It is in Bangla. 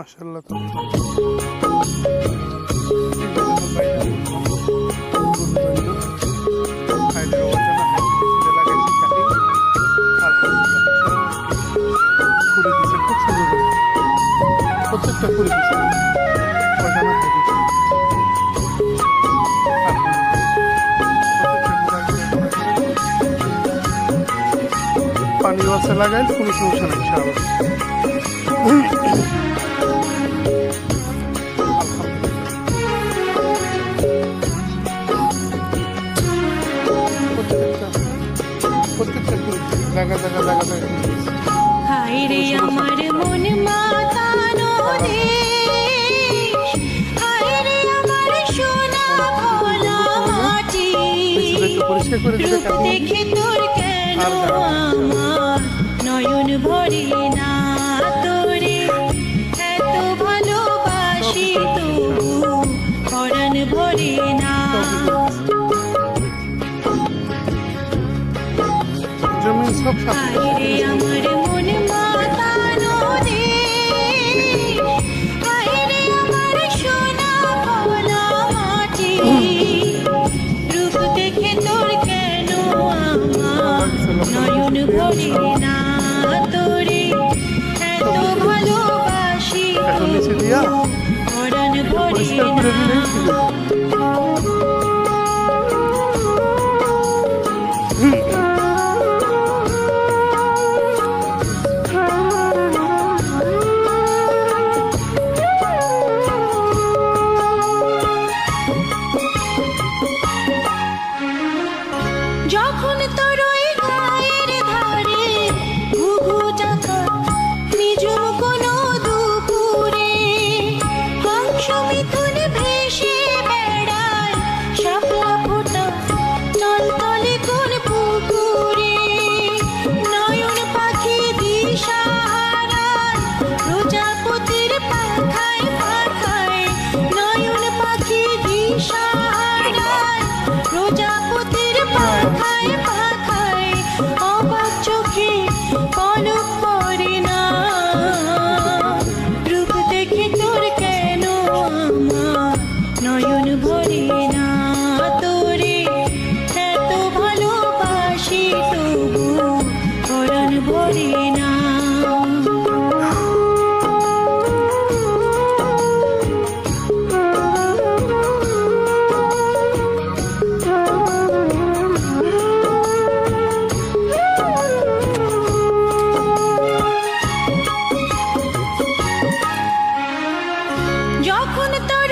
মাশাআল্লাহ তো প্রত্যেকটা করে দিচ্ছে পানি বাসে লাগাই কোনো সমস্যা নেই ইনশাআল্লাহ। প্রত্যেকটা জায়গা জায়গা জায়গা জায়গা হায় রে আমার মন মাতানো দেশ, হায় রে আমার সোনা ভোলা মাটি, পরিষ্কার করে দিলে রূপ দেখে তোর কেন আমার নয়ন ভরে না, তোরে এত ভালোবাসি তবু পরাণ ভরে না। জমিন সব হায় রে আমার মন মাতানো দেশ, হায় রে আমার সোনা ভোলা মাটি, রূপ দেখে তোর কেন আমার নয়ন ভরে না, তোরে এত ভালোবাসি নিচে দিয়া পরাণ ভরে পরিষ্কার করে না। দিলেই ঠিক আছে। যখন তোর ওই গায়ের ধারে ঘুঘু ডাকা নিজম কোনো দুপুরে, হংস মিথুন ভেসে বেড়ায় শাপলা ফোটা টলটলে কোন পুকুরে, নয়ন পাখি দিশাহারায় প্রজাপতির পাখায় পাখায়, নয়ন পাখি দিশাহারায় প্রজাপতির পাখায় পাখায়, অবাক চোখে পলক পড়ে না, রূপ দেখে তোর কেন আমার নয়ন ভরে না, তোরে এত ভালোবাসি তবু পরাণ ভরে না। যখন তোর